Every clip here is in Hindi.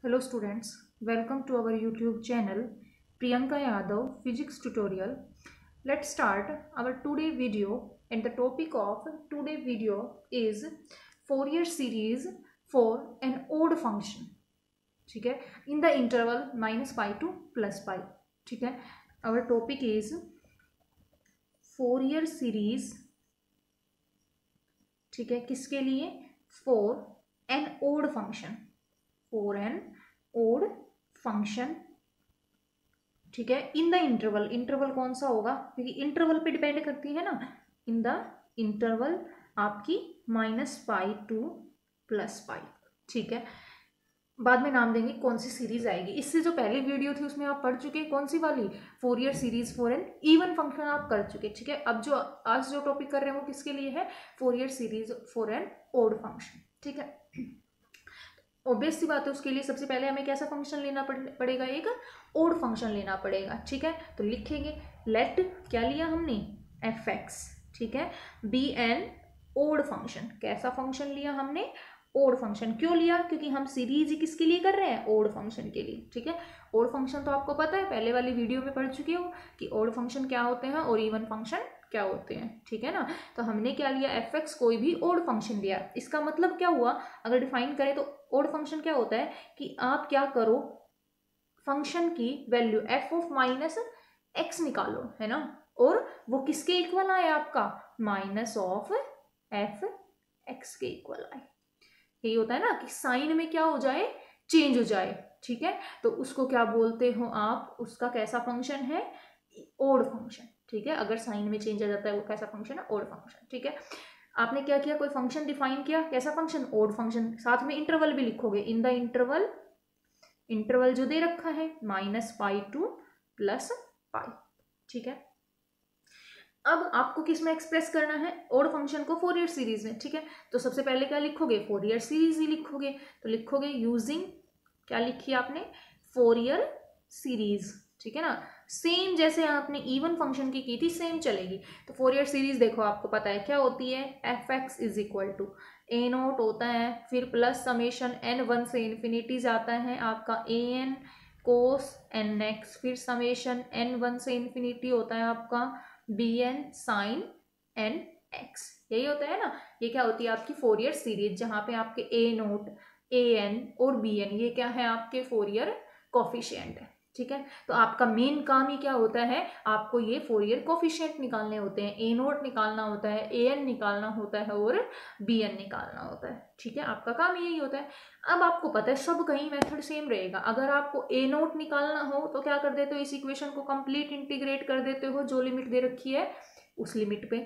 Hello students, welcome to our YouTube channel Priyanka Yadav Physics Tutorial. Let's start our today video, and the topic of today video is Fourier series for an odd function. ठीक है, in the interval -pi to +pi. ठीक है, our topic is Fourier series. ठीक है, किसके लिए? For an odd function. For an odd function. ठीक है, इन द इंटरवल. इंटरवल कौन सा होगा? क्योंकि इंटरवल पे डिपेंड करती है ना. इन द इंटरवल आपकी -pi to +pi. ठीक है, बाद में नाम देंगे कौन सी सीरीज आएगी. इससे जो पहली वीडियो थी उसमें आप पढ़ चुके हैं. कौन सी वाली? Fourier series for an even function आप कर चुके. ठीक है, अब जो आज जो टॉपिक कर रहे हैं वो किसके लिए है? Fourier series for an odd function. ठीक है, ऑब्वियस सी बात है, उसके लिए सबसे पहले हमें कैसा फंक्शन लेना पड़ेगा? एक ओड फंक्शन लेना पड़ेगा. ठीक है, तो लिखेंगे लेट, क्या लिया हमने? f(x). ठीक है, बी एन ओड फंक्शन. कैसा फंक्शन लिया हमने? Odd function. क्यों लिया? क्योंकि हम सीरीज ही किसके लिए कर रहे हैं? ओड फंक्शन के लिए. ठीक है, ओड फंक्शन तो आपको पता है, पहले वाली वीडियो में पढ़ चुके हो कि ओड फंक्शन क्या होते हैं और इवन फंक्शन क्या होते हैं. ठीक है ना. तो हमने क्या लिया? f(x), कोई भी ओड फंक्शन लिया. इसका मतलब क्या हुआ? अगर डिफाइन करें तो ओड फंक्शन क्या होता है कि आप क्या करो, फंक्शन की वैल्यू f(-x) निकालो, है ना, और वो किसके इक्वल आए? आपका -(f(x) के इक्वल आए. यही होता है ना कि साइन में क्या हो जाए? चेंज हो जाए. ठीक है, तो उसको क्या बोलते हो आप? उसका कैसा फंक्शन है? Odd function. ठीक है, अगर साइन में चेंज आ जाता है वो कैसा फंक्शन है? Odd function. ठीक है, आपने क्या किया? कोई फंक्शन डिफाइन किया. कैसा फंक्शन? Odd function. साथ में इंटरवल भी लिखोगे. इन द इंटरवल, इंटरवल जो दे रखा है -pi to +pi. ठीक है, अब आपको किस में एक्सप्रेस करना है? ओड फंक्शन को फोरियर सीरीज में. ठीक है, तो सबसे पहले क्या लिखोगे? फोरियर सीरीज ही लिखोगे. तो लिखोगे यूजिंग, क्या लिखी आपने? Fourier series. ठीक है ना, सेम जैसे आपने इवन फंक्शन की थी सेम चलेगी. तो फोरियर सीरीज देखो, आपको पता है क्या होती है? f(x) = a0 होता है, फिर प्लस समेशन n(1) से इन्फिनिटी जाता है आपका an cos nx, फिर समेशन n(1) से इन्फिनिटी होता है आपका bn sin nx. यही होता है ना. ये क्या होती है? आपकी फोरियर सीरीज, जहां पे आपके a0, an और bn ये क्या है? आपके फोरियर कोफिशिएंट है. ठीक है, तो आपका मेन काम ही क्या होता है? आपको ये फोरियर कोफिशिएंट निकालने होते हैं. a0 निकालना होता है, an निकालना होता है और bn निकालना होता है. ठीक है, आपका काम यही होता है. अब आपको पता है सब कहीं मेथड सेम रहेगा. अगर आपको a0 निकालना हो तो क्या कर देते हो? इस इक्वेशन को कंप्लीट इंटीग्रेट कर देते हो जो लिमिट दे रखी है उस लिमिट पे.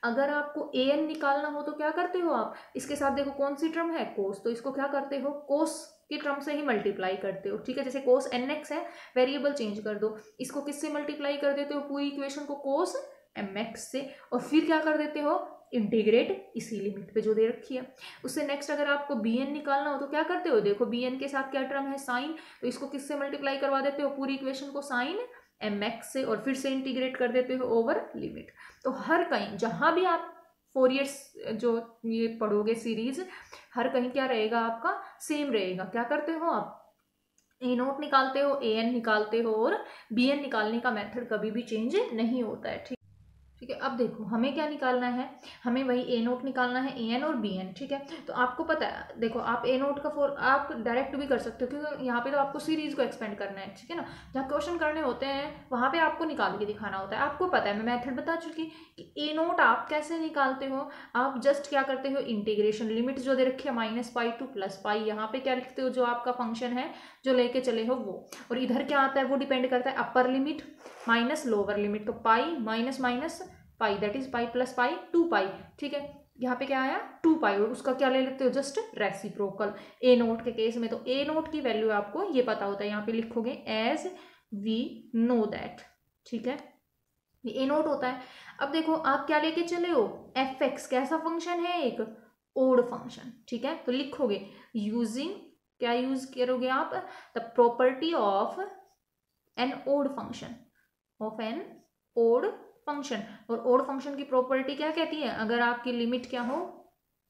अगर आपको an निकालना हो तो क्या करते हो आप? इसके साथ देखो कौन सी टर्म है? कोस. तो इसको क्या करते हो? कोस की टर्म से ही मल्टीप्लाई करते हो. ठीक है, जैसे कोस nx है, वेरिएबल चेंज कर दो, इसको किससे मल्टीप्लाई कर देते हो? पूरी इक्वेशन को कोस mx से, और फिर क्या कर देते हो? इंटीग्रेट इसी लिमिट पे जो दे रखी है उससे. नेक्स्ट अगर आपको bn निकालना हो तो क्या करते हो? देखो bn के साथ क्या टर्म है? साइन. तो इसको किससे मल्टीप्लाई करवा देते हो? पूरी इक्वेशन को साइन mx से, और फिर से इंटीग्रेट कर देते हो ओवर लिमिट. तो हर कहीं जहां भी आप फोरियर जो ये पढ़ोगे सीरीज, हर कहीं क्या रहेगा? आपका सेम रहेगा. क्या करते हो आप? a0 निकालते हो, an निकालते हो, और bn निकालने का मेथड कभी भी चेंज नहीं होता है. ठीक है, अब देखो हमें क्या निकालना है? हमें वही a0 निकालना है, an और bn. ठीक है, तो आपको पता है, देखो आप a0 का आप डायरेक्ट भी कर सकते हो क्योंकि यहाँ पे तो आपको सीरीज को एक्सपेंड करना है. ठीक है ना, जहाँ क्वेश्चन करने होते हैं वहाँ पे आपको निकाल के दिखाना होता है. आपको पता है, मैं मेथड बता चुकी कि a0 आप कैसे निकालते हो. आप जस्ट क्या करते हो? इंटीग्रेशन, लिमिट जो दे रखी है -pi to +pi, यहाँ पे क्या लिखते हो? जो आपका फंक्शन है जो लेके चले हो वो. और इधर क्या आता है? वो डिपेंड करता है upper limit minus lower limit. तो pi minus minus pi, that is pi plus pi 2 pi. ठीक है, यहाँ पे क्या आया? 2 पाई, और उसका क्या ले लेते हो? Just reciprocal. a0 के केस में तो a0 की वैल्यू आपको ये पता होता है, यहाँ पे लिखोगे एज वी नो दैट. ठीक है, ये a0 होता है. अब देखो आप क्या लेके चले हो? f(x) कैसा फंक्शन है? एक ओड फंक्शन. ठीक है, तो लिखोगे यूजिंग, क्या यूज करोगे आप? The property of an odd function, of an odd function. और ओड फंक्शन की प्रॉपर्टी क्या कहती है? अगर आपकी लिमिट क्या हो?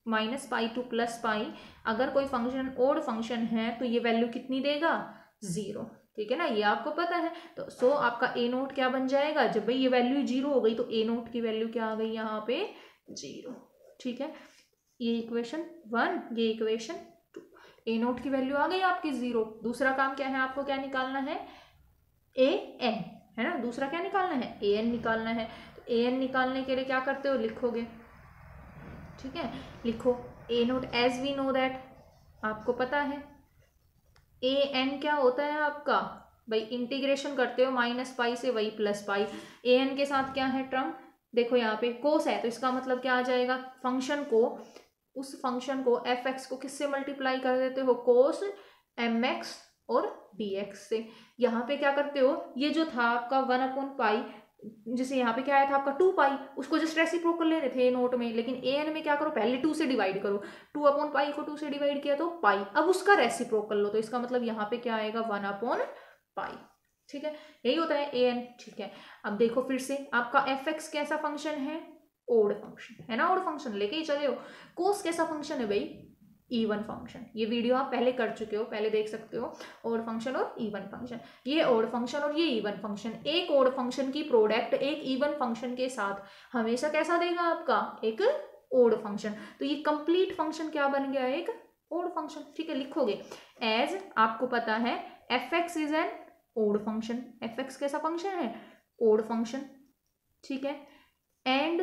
Minus pi to plus pi, अगर कोई फंक्शन ओड फंक्शन है तो ये वैल्यू कितनी देगा, 0, ठीक है ना, ये आपको पता है। तो सो आपका ए नोट क्या बन जाएगा, जब भाई ये वैल्यू 0 हो गई तो ए नोट की वैल्यू क्या आ गई यहाँ पे, 0, ठीक है। ये इक्वेशन 1, ये इक्वेशन 2, ए नोट की वैल्यू आ गई आपकी 0। दूसरा काम क्या है, आपको क्या निकालना है, ए एन, है ना, दूसरा क्या निकालना है, ए एन निकालना है। तो ए एन निकालने के लिए क्या करते हो, लिखोगे, ठीक है, लिखो a note as we know that, आपको पता है ए एन क्या होता है आपका, भाई इंटीग्रेशन करते हो माइनस पाई से वही प्लस पाई, ए एन के साथ क्या है टर्म, देखो यहाँ पे कोस है तो इसका मतलब क्या आ जाएगा, फंक्शन को, उस फंक्शन को एफ एक्स को किससे मल्टीप्लाई कर देते हो, कोस एम एक्स और डी एक्स से। यहाँ पे क्या करते हो, ये जो था आपका 1/पाई, जैसे यहाँ पे क्या आया था आपका 2 पाई, उसको जस्ट रेसिप्रोकल ले रहे थे नोट में, लेकिन ए एन में क्या करो, पहले 2 से डिवाइड करो, 2/पाई को 2 से डिवाइड किया तो पाई, अब उसका रेसिप्रोकल लो, तो इसका मतलब यहाँ पे क्या आएगा, 1/पाई, ठीक है, यही होता है ए एन, ठीक है। अब देखो फिर से आपका एफ एक्स कैसा फंक्शन है, ओड फंक्शन है ना, ओड फंक्शन लेके ही चले हो। कोस कैसा फंक्शन है भाई, इवन फंक्शन, ये वीडियो आप पहले कर चुके हो, पहले देख सकते हो, ओड फंक्शन और इवन फंक्शन। ये ओड फंक्शन और ये इवन फंक्शन, एक ओड फंक्शन की प्रोडक्ट एक इवन फंक्शन के साथ हमेशा कैसा देगा आपका, एक ओड फंक्शन। तो ये कंप्लीट फंक्शन क्या बन गया, एक ओड फंक्शन, ठीक है। लिखोगे एज, आपको पता है f x is an odd function, f x कैसा फंक्शन है, ओड फंक्शन, ठीक है। And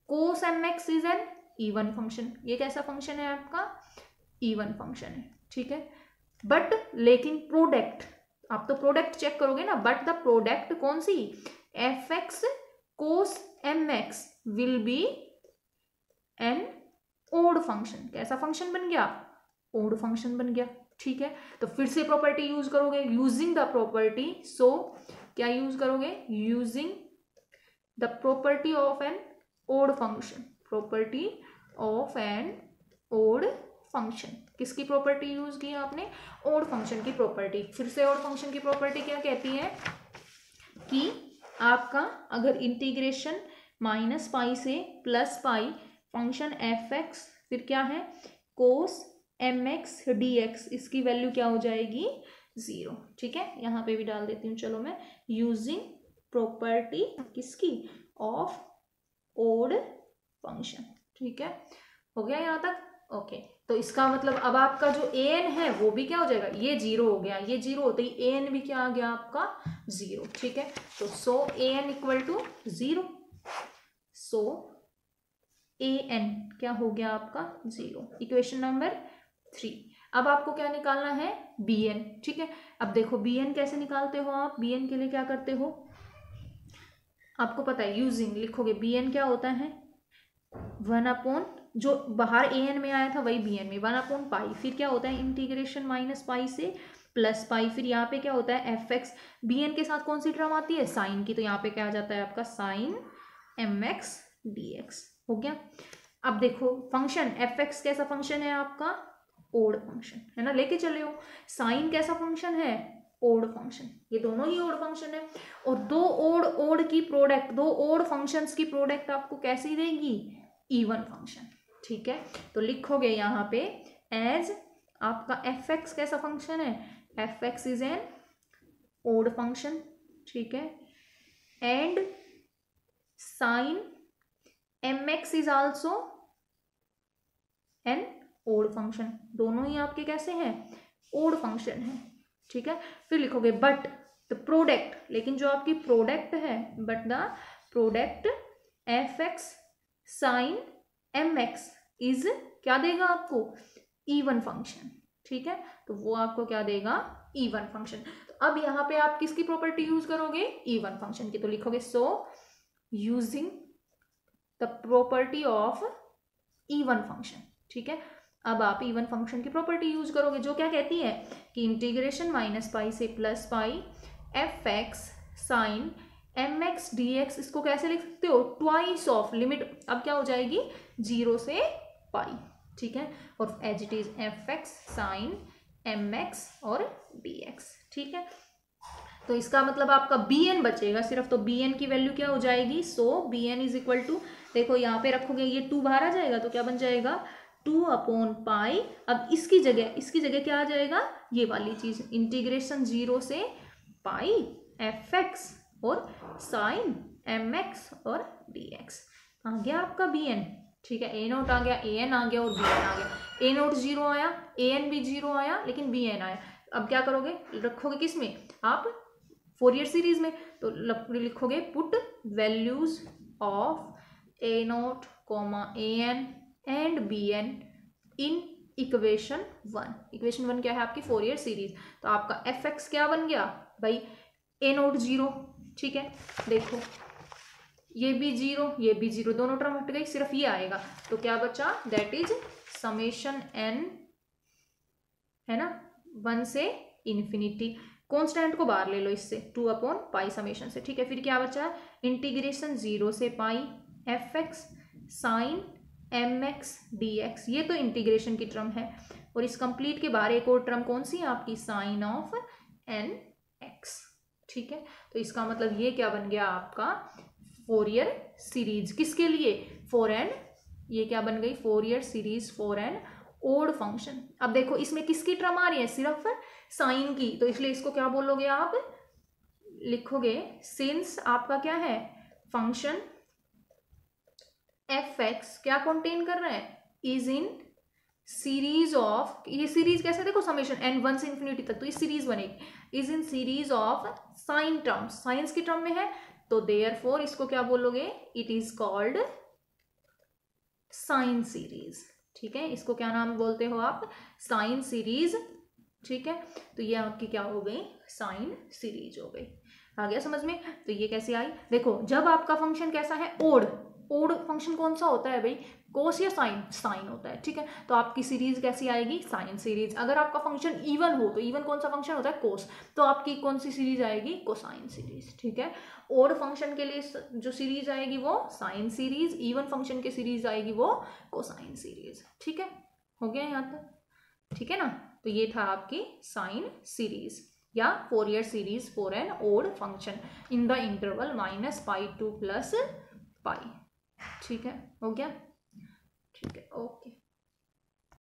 cos m x is an even function, ये कैसा फंक्शन है आपका, इवन फंक्शन है, ठीक है। बट लेकिन प्रोडक्ट, आप तो प्रोडक्ट चेक करोगे ना, बट द प्रोडक्ट कौन सी, f x cos m x will be an odd function, कैसा फंक्शन बन गया, ओड फंक्शन बन गया, ठीक है। तो फिर से प्रॉपर्टी यूज करोगे, यूजिंग द प्रॉपर्टी, सो क्या यूज करोगे, using the property of an odd function, property of an odd function, किसकी प्रॉपर्टी यूज की आपने, ओड फंक्शन की प्रॉपर्टी। फिर से ओड फंक्शन की प्रॉपर्टी क्या कहती है कि आपका अगर इंटीग्रेशन माइनस पाई से प्लस पाई फंक्शन एफ एक्स, फिर क्या है कोस एम एक्स डी एक्स, इसकी वैल्यू क्या हो जाएगी, 0, ठीक है। यहाँ पे भी डाल देती हूँ, चलो मैं, यूजिंग प्रॉपर्टी किसकी, ऑफ ओड फंक्शन, ठीक है, हो गया यहाँ तक, ओके। तो इसका मतलब अब आपका जो ए एन है वो भी क्या हो जाएगा, ये 0 हो गया, ये 0 होते ही ए एन भी क्या आ गया आपका, 0, ठीक है। तो so a n equal to 0, so a n क्या हो गया आपका, 0, इक्वेशन नंबर 3। अब आपको क्या निकालना है, बी एन, ठीक है। अब देखो बी एन कैसे निकालते हो आप, बी एन के लिए क्या करते हो, आपको पता है, यूजिंग लिखोगे, बी एन क्या होता है, 1/, जो बाहर ए एन में आया था वही बी एन में, 1/पाई, फिर क्या होता है इंटीग्रेशन माइनस पाई से प्लस पाई, फिर यहाँ पे क्या होता है एफ एक्स, बी एन के साथ कौन सी टर्म आती है, साइन की, तो यहाँ पे क्या आ जाता है आपका sine m x d x, हो गया। अब देखो फंक्शन एफ एक्स कैसा फंक्शन है आपका, ओड फंक्शन है ना, लेके चले हो। साइन कैसा फंक्शन है, ओड फंक्शन, ये दोनों ही ओड फंक्शन है। और दो ओड की प्रोडक्ट, दो ओड फंक्शंस की प्रोडक्ट आपको कैसी देगी, इवन फंक्शन, ठीक है। तो लिखोगे यहाँ पे एज आपका एफ एक्स कैसा फंक्शन है, f x is an odd function, ठीक है। And sine m x is also an odd function, दोनों ही आपके कैसे हैं, ओड फंक्शन है, ठीक है। फिर लिखोगे बट द प्रोडक्ट, लेकिन जो आपकी प्रोडक्ट है, but the product f x sine m x is क्या देगा आपको, इवन फंक्शन, ठीक है। तो वो आपको क्या देगा, इवन फंक्शन। तो अब यहाँ पे आप किसकी प्रॉपर्टी यूज करोगे, इवन फंक्शन की, तो लिखोगे so using the property of even function, ठीक है। अब आप इवन फंक्शन की प्रॉपर्टी यूज करोगे, जो क्या कहती है कि इंटीग्रेशन माइनस पाई से plus pi f x sine m x d x, इसको कैसे लिख सकते हो, ट्वाइस ऑफ लिमिट, अब क्या हो जाएगी 0 से पाई, ठीक है। और as it is f x sine m x और डी एक्स, ठीक है। तो इसका मतलब आपका बी एन बचेगा सिर्फ, तो बी एन की वैल्यू क्या हो जाएगी, so b n is equal to, देखो यहाँ पे रखोगे ये 2 बाहर आ जाएगा तो क्या बन जाएगा 2/पाई। अब इसकी जगह क्या आ जाएगा, ये वाली चीज, इंटीग्रेशन 0 से पाई fx और साइन mx और dx। आ गया आपका bn, ठीक है। a नोट आ गया, an आ गया और bn आ गया। a नोट 0 आया, an भी 0 आया, लेकिन bn आया। अब क्या करोगे, रखोगे किस में आप, फोरियर सीरीज में। तो लिखोगे put values of a note comma an and bn in equation 1। Equation 1 क्या है आपकी, फोरियर सीरीज। तो आपका fx क्या बन गया भाई, a नोट 0, ठीक है। देखो ये भी 0, ये भी 0, दोनों टर्म हट गई, सिर्फ ये आएगा। तो क्या बचा, दैट इज समेशन n, है ना, 1 से इन्फिनिटी। कॉन्स्टेंट को बाहर ले लो इससे, 2/पाई समेशन से, ठीक है। फिर क्या बचा, इंटीग्रेशन 0 से पाई fx साइन mx dx। ये तो इंटीग्रेशन की टर्म है। और इस कंप्लीट के बाहर एक और टर्म कौन सी है आपकी, साइन ऑफ nx, ठीक है। तो इसका मतलब ये क्या बन गया आपका, फोरियर सीरीज किसके लिए, फॉर एन, ये क्या बन गई, Fourier series for an odd function. अब देखो इसमें किसकी टर्म आ रही है, सिर्फ साइन की, तो इसलिए इसको क्या बोलोगे आप, लिखोगे सिंस आपका क्या है, फंक्शन fx क्या कंटेन कर रहा है, इज इन सीरीज ऑफ, ये सीरीज कैसे, देखो समेशन n 1 से इन्फिनिटी तक, तो ये सीरीज बनेगी, is in series of sine terms, science की टर्म में है। तो देयरफॉर इसको क्या बोलोगे, it is called sine series, ठीक है। इसको क्या नाम बोलते हो आप, साइन सीरीज, ठीक है। तो ये आपकी क्या हो गई, साइन सीरीज हो गई। आ गया समझ में। तो ये कैसे आई, देखो जब आपका फंक्शन कैसा है, ओड, ओड फंक्शन कौन सा होता है भाई, कोस या साइन, साइन होता है, ठीक है। तो आपकी सीरीज कैसी आएगी, साइन सीरीज। अगर आपका फंक्शन इवन हो, तो इवन कौन सा फंक्शन होता है, कोस, तो आपकी कौन सी सीरीज आएगी, कोसाइन सीरीज, ठीक है। ओड फंक्शन के लिए जो सीरीज आएगी वो साइन सीरीज, इवन फंक्शन की सीरीज आएगी वो कोसाइन सीरीज, ठीक है। हो गया यहाँ तक, ठीक है ना। तो ये था आपकी साइन सीरीज या Fourier series for an odd function in the interval -π to +π, ठीक है। हो गया, ठीक है, ओके।